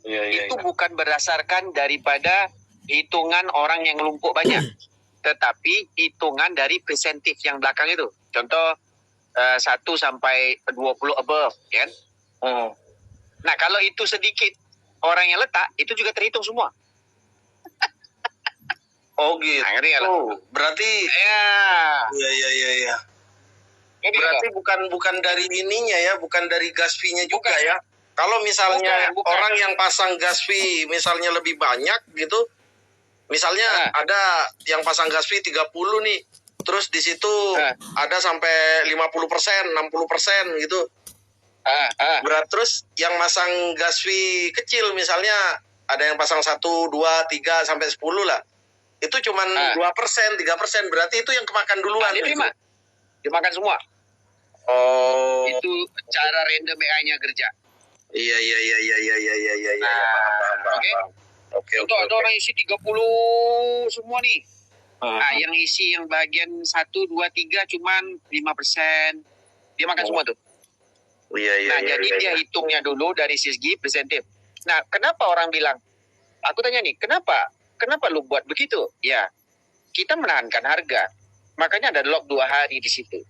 Itu bukan berdasarkan daripada hitungan orang yang numpuk banyak, tetapi hitungan dari presentif yang belakang itu. Contoh 1 sampai 20 above, kan? Nah, kalau itu sedikit orang yang letak, itu juga terhitung semua. Oh gitu. Nah, berarti ya. Berarti bukan dari ininya ya, bukan dari gas fee-nya juga ya. Kalau misalnya bukan. orang yang pasang gas fee misalnya lebih banyak gitu, misalnya ada yang pasang gas fee 30 nih, terus di situ ada sampai 50%, 60% gitu. Berat, terus yang masang gas fee kecil misalnya ada yang pasang 1, 2, 3 sampai 10 lah. Itu cuman 2%, 3%, berarti itu yang kemakan duluan. Dimakan semua. Oh. Itu cara random AI-nya kerja. Iya. Paham. Oke. Untuk ada orang isi 30 semua nih. Yang isi yang bagian 1, 2, 3 cuman 5%. Dia makan semua tuh. Jadi dia hitungnya dulu dari segi presentif. Nah, kenapa orang bilang, aku tanya nih, kenapa lu buat begitu? Ya, kita menahankan harga. Makanya ada lock 2 hari di situ.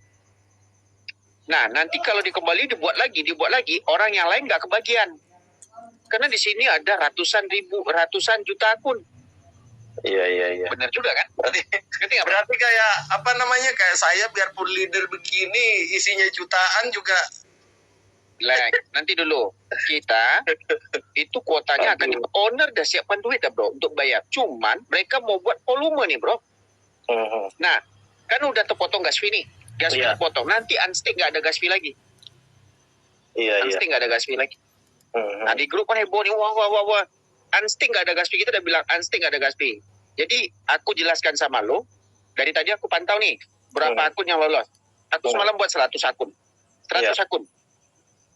Nah, nanti kalau dikembali dibuat lagi, orang yang lain nggak kebagian. Karena di sini ada ratusan juta akun. Iya. Benar juga kan? Berarti kayak apa namanya, kayak saya biarpun leader begini isinya jutaan juga. Nanti dulu kita itu kuotanya akan owner dah siapkan duit dah bro untuk bayar. Cuman mereka mau buat volume nih bro. Nah, kan udah terpotong gas fee nih. Gas fee terpotong. Nanti unstick nggak ada gas fee lagi. Unstick nggak ada gas fee lagi. Nah di grup kan heboh nih, wah. Unstick nggak ada gas fee, kita udah bilang unstick nggak ada gas fee. Jadi aku jelaskan sama lo, dari tadi aku pantau nih berapa akun yang lolos. Aku semalam buat 100 akun. 100 akun.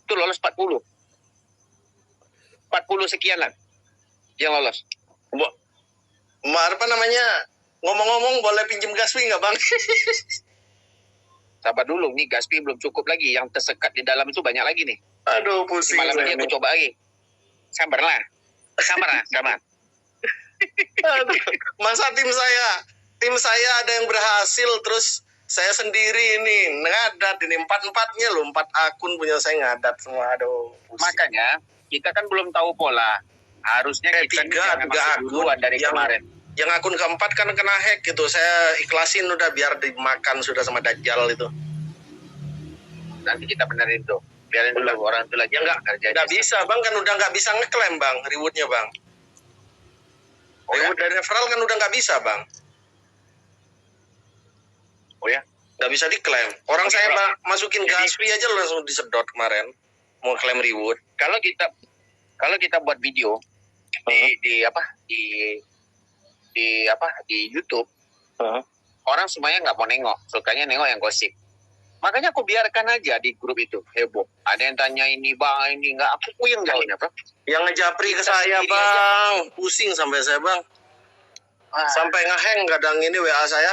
Itu lolos 40 sekian lah yang lolos. Apa namanya, ngomong-ngomong boleh pinjem gas fee nggak bang? Sabar dulu, nih gas fee belum cukup lagi. Yang tersekat di dalam itu banyak lagi nih. Aduh pusing. Malam ini aku coba lagi. Sabar. Aduh, masa tim saya ada yang berhasil, terus saya sendiri ini ngadat, ini 4-4-nya loh, 4 akun punya saya ngadat semua. Aduh pusing. Makanya kita kan belum tahu pola. Harusnya kita 3 akun dari kemarin. Yang akun keempat kan kena hack gitu. Saya ikhlasin udah biar dimakan sudah sama Dajjal itu. Nanti kita benerin tuh. Biarin dulu orang itu lagi. Nggak bisa bang, kan udah nggak bisa ngeklaim bang rewardnya bang. Reward dari referral kan udah nggak bisa bang. Oh ya? Nggak bisa diklaim. Orang saya masukin gas fee aja langsung disedot kemarin. Mau klaim reward. Kalau kita buat video di YouTube, orang semuanya nggak mau nengok, sukanya nengok yang gosip. Makanya aku biarkan aja di grup itu heboh. Ada yang tanya ini bang, ini nggak, aku puyeng jawabnya bro. Yang ngejapri ke saya bang, pusing sampai saya bang. Sampai ngeheng kadang ini WA saya.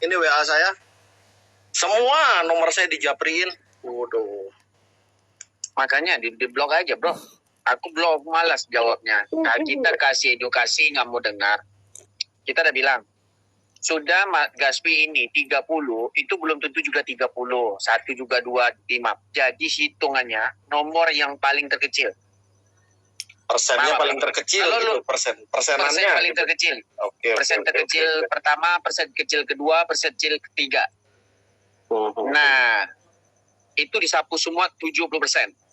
Ini WA saya. Semua nomor saya dijapriin. Waduh. Makanya di blok aja bro. Aku blok, malas jawabnya. Nah, kita kasih edukasi nggak mau dengar. Kita udah bilang, sudah gas fee ini 30, itu belum tentu juga 30. 1 juga 2, 5. Jadi hitungannya nomor yang paling terkecil. Persennya paling terkecil gitu, persenannya. Persen paling terkecil. Persen terkecil pertama, persen kecil kedua, persen kecil ketiga. Nah, itu disapu semua 70%.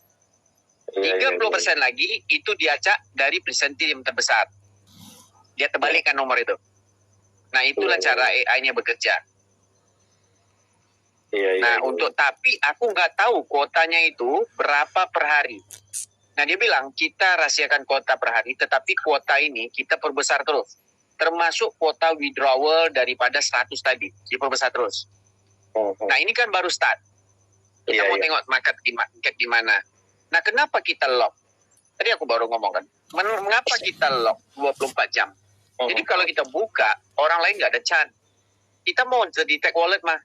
30% lagi itu diacak dari presentif yang terbesar. Dia terbalikkan nomor itu. Nah, itulah cara AI-nya bekerja. Tapi aku nggak tahu kuotanya itu berapa per hari. Nah, dia bilang kita rahasiakan kuota per hari, tetapi kuota ini kita perbesar terus. Termasuk kuota withdrawal daripada 100 tadi, diperbesar terus. Nah, ini kan baru start. Kita mau tengok market di mana. Nah, kenapa kita lock? Tadi aku baru ngomong kan. Mengapa kita lock 24 jam? Jadi kalau kita buka, orang lain nggak ada chance. Kita mau jadi tag wallet mah.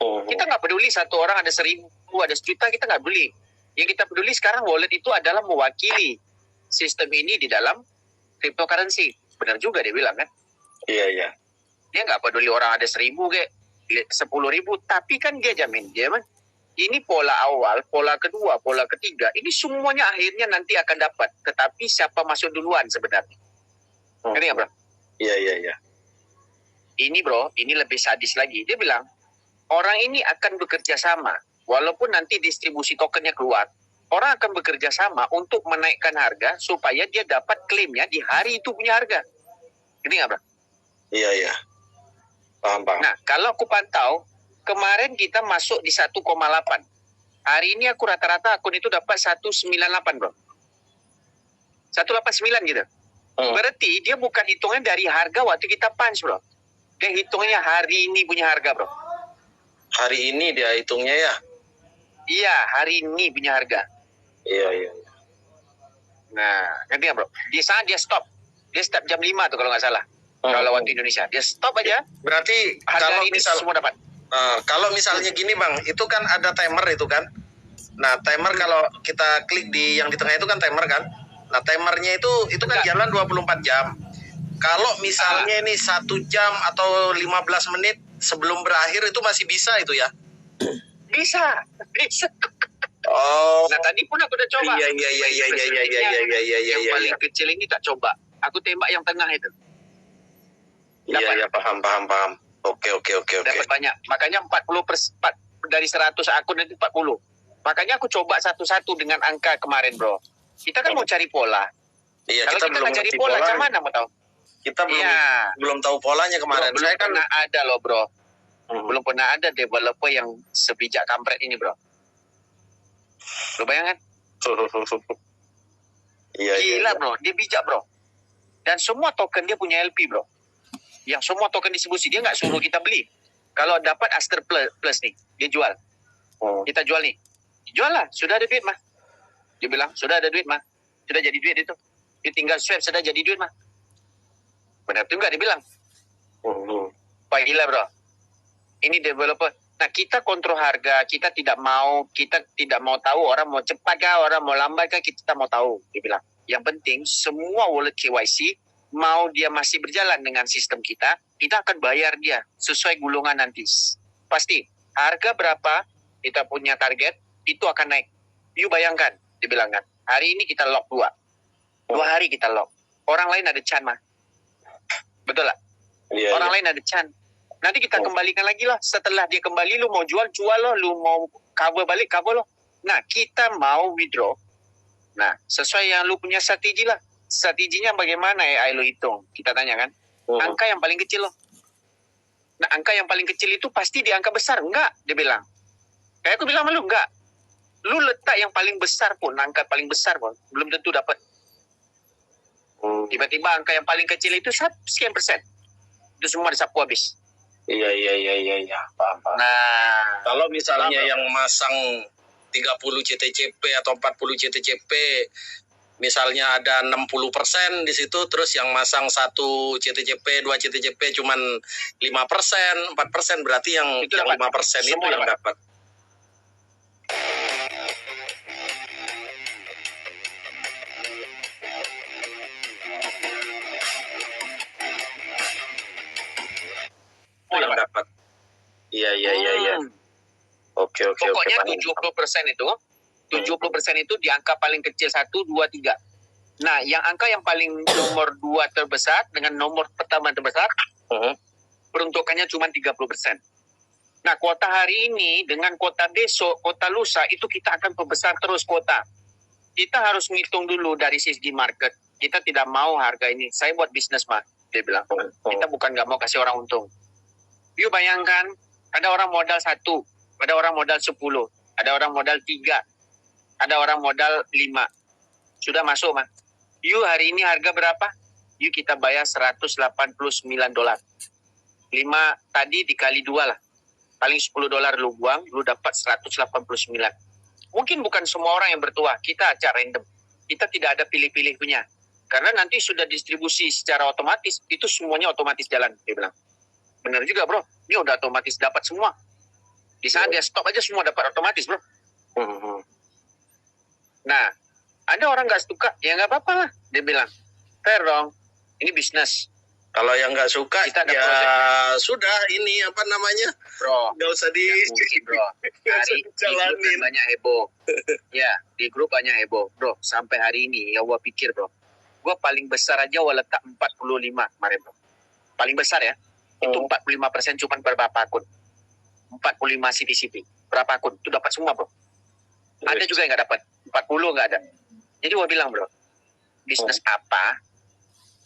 Kita nggak peduli satu orang ada 1.000, ada 1 juta, kita nggak peduli. Yang kita peduli sekarang wallet itu adalah mewakili sistem ini di dalam cryptocurrency. Benar juga dia bilang kan? Iya, iya. Dia nggak peduli orang ada 1.000 kayak 10.000, tapi kan dia jamin dia man. Ini pola awal, pola kedua, pola ketiga, ini semuanya akhirnya nanti akan dapat. Tetapi siapa masuk duluan sebenarnya? Ngerti nggak, bro? Iya, iya, iya. Ini bro, ini lebih sadis lagi. Dia bilang, orang ini akan bekerja sama. Walaupun nanti distribusi tokennya keluar, orang akan bekerja sama untuk menaikkan harga supaya dia dapat klaimnya di hari itu punya harga. Ngerti nggak, bro? Iya, iya. Paham. Nah, kalau aku pantau, kemarin kita masuk di 1,8. Hari ini aku rata-rata akun itu dapat 198, bro. 189 gitu. Berarti dia bukan hitungan dari harga waktu kita punch, bro. Dia hitungnya hari ini punya harga, bro. Hari ini dia hitungnya ya? Iya, hari ini punya harga. Iya, iya. Nah, ngerti nggak, bro? Di sana dia stop. Dia stop jam 5 tuh kalau nggak salah. Kalau waktu Indonesia. Dia stop aja. Berarti harga kalau ini semua dapat. Kalau misalnya gini bang, itu kan ada timer itu kan. Nah timer kalau kita klik di yang di tengah itu kan timer kan. Nah timernya itu kan jalan 24 jam. Kalau misalnya ini 1 jam atau 15 menit sebelum berakhir itu masih bisa itu ya? Bisa. Oh. Nah tadi pun aku udah coba. Iya. Yang paling kecil ini tak coba. Aku tembak yang tengah itu. Iya, paham. Oke. Dapat banyak. Makanya 40% dari 100 akun itu 40. Makanya aku coba satu-satu dengan angka kemarin, bro. Kita kan mau cari pola. Iya, kalau kita belum cari pola, macam mana mau tahu? Kita belum tahu polanya kemarin. Belum pernah ada loh, bro. Belum pernah ada developer yang sebijak kampret ini, bro. Lu bayangkan? Gila, bro. Dia bijak, bro. Dan semua token dia punya LP, bro. Yang semua token distribusi, dia nggak suruh kita beli. Kalau dapat Aster Plus nih, dia jual. Kita jual nih. Jual lah, sudah ada duit mah. Dia bilang, sudah ada duit mah. Sudah jadi duit itu. Dia tinggal swap, sudah jadi duit mah. Benar juga dia bilang. Wah gila, bro. Ini developer. Nah, kita kontrol harga, kita tidak mau tahu orang mau cepat kah, orang mau lambat kah, kita mau tahu. Dia bilang. Yang penting, semua wallet KYC, mau dia masih berjalan dengan sistem kita akan bayar dia sesuai gulungan nanti. Pasti, harga berapa kita punya target, itu akan naik. You bayangkan, dibilang kan, hari ini kita lock 2 hari kita lock. Orang lain ada can mah. Betul lah? Orang lain ada can. Nanti kita kembalikan lagi lah. Setelah dia kembali, lu mau jual loh. Lu mau cover balik, cover loh. Nah, kita mau withdraw. Nah, sesuai yang lu punya strategi lah. Strateginya bagaimana ya lu hitung? Kita tanya kan. Angka yang paling kecil loh. Nah, angka yang paling kecil itu pasti di angka besar. Enggak, dia bilang. Kayak aku bilang sama lu, enggak. Lu letak yang paling besar pun, angka paling besar pun, belum tentu dapat. Tiba-tiba angka yang paling kecil itu sekian persen. Itu semua disapu habis. Iya. Paham. Nah, kalau misalnya yang masang 30 CTCP atau 40 CTCP, misalnya ada 60% di situ, terus yang masang 1 CTCP, 2 CTCP cuman 5%, 4%, berarti yang 5% itu yang dapat. Itu yang dapat. Iya. Oke. Pokoknya 70% itu, 70% itu di angka paling kecil 1, 2, 3. Nah, yang angka yang paling nomor 2 terbesar dengan nomor pertama terbesar, peruntukannya cuma 30%. Nah, kuota hari ini dengan kuota besok, kuota lusa, itu kita akan perbesar terus kuota. Kita harus ngitung dulu dari sisi market. Kita tidak mau harga ini. Saya buat bisnis, mah. Dia bilang. Kita bukan nggak mau kasih orang untung. Yuk bayangkan, ada orang modal 1, ada orang modal 10, ada orang modal 3, ada orang modal 5. Sudah masuk, mah. Yuk hari ini harga berapa? Yuk kita bayar $189. 5 tadi dikali 2 lah. Paling $10 lu buang, lu dapat 189. Mungkin bukan semua orang yang bertuah. Kita acak random. Kita tidak ada pilih-pilih punya. Karena nanti sudah distribusi secara otomatis, itu semuanya otomatis jalan, dia bilang. Benar juga, bro. Ini udah otomatis dapat semua. Di saat dia stop aja semua dapat otomatis, bro. Nah, ada orang nggak suka, ya nggak apa-apa lah. Dia bilang, fair dong, ini bisnis. Kalau yang nggak suka, kita ya sudah, ini apa namanya, bro. Nggak usah di, mungkin, bro. Hari di grup kan banyak heboh. Ya, di grup banyak heboh, bro. Sampai hari ini, ya gua pikir, bro. Gua paling besar aja gua letak 45 kemarin, bro. Paling besar ya. Itu 45% cuma berapa akun. 45 CTCP. Berapa akun? Itu dapat semua, bro. Ada juga yang nggak dapat. 40 nggak ada. Jadi gua bilang, bro, bisnis apa?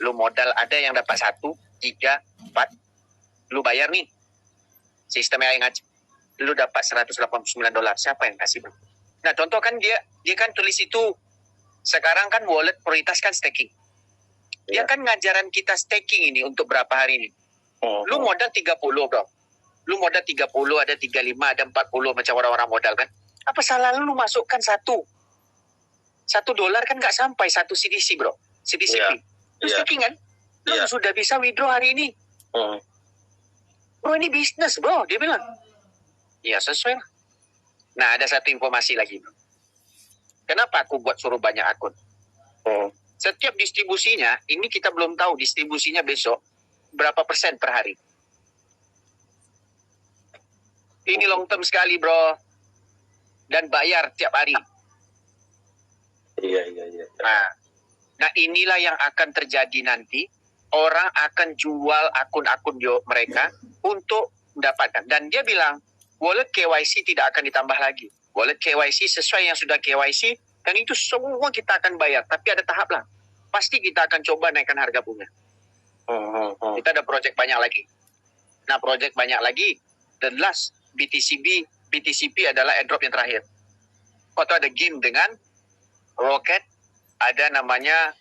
Lu modal ada yang dapat 1, 3, 4. Lu bayar nih. Sistemnya yang ngaji. Lu dapat $189. Siapa yang kasih, bro? Nah, contoh kan dia kan tulis itu, sekarang kan wallet prioritaskan staking. Dia kan ngajaran kita staking ini untuk berapa hari ini. Lu modal 30, bro. Lu modal 30, ada 35, ada 40 macam orang-orang modal kan. Apa salah lu masukkan $1 kan nggak sampai 1 CDC, bro. CDCP. Lu staking kan? Lu sudah bisa withdraw hari ini. Bro, ini bisnis, bro. Dia bilang. Ya, sesuai lah. Nah, ada satu informasi lagi, bro. Kenapa aku buat suruh banyak akun? Setiap distribusinya, ini kita belum tahu distribusinya besok berapa persen per hari. Ini long term sekali, bro. Dan bayar tiap hari. Iya. Nah, inilah yang akan terjadi nanti. Orang akan jual akun-akun mereka untuk mendapatkan. Dan dia bilang, wallet KYC tidak akan ditambah lagi. Wallet KYC sesuai yang sudah KYC, dan itu semua kita akan bayar. Tapi ada tahap lah. Pasti kita akan coba naikkan harga bunga. Kita ada project banyak lagi. Nah, project banyak lagi. The last, BTCP adalah airdrop yang terakhir. Atau ada game dengan Rocket. Ada namanya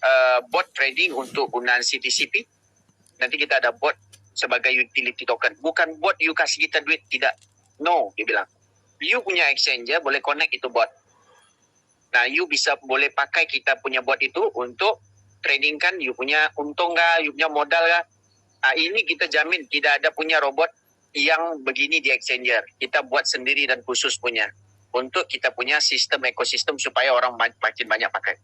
bot trading untuk gunaan CTCP. Nanti kita ada bot sebagai utility token. Bukan bot you kasih kita duit, tidak. No, dia bilang. You punya exchanger, boleh connect itu bot. Nah, you boleh pakai kita punya bot itu untuk trading kan, you punya untung nggak, you punya modal nggak. Nah, ini kita jamin tidak ada punya robot yang begini di exchanger. Kita buat sendiri dan khusus punya. Untuk kita punya sistem ekosistem supaya orang makin banyak pakai.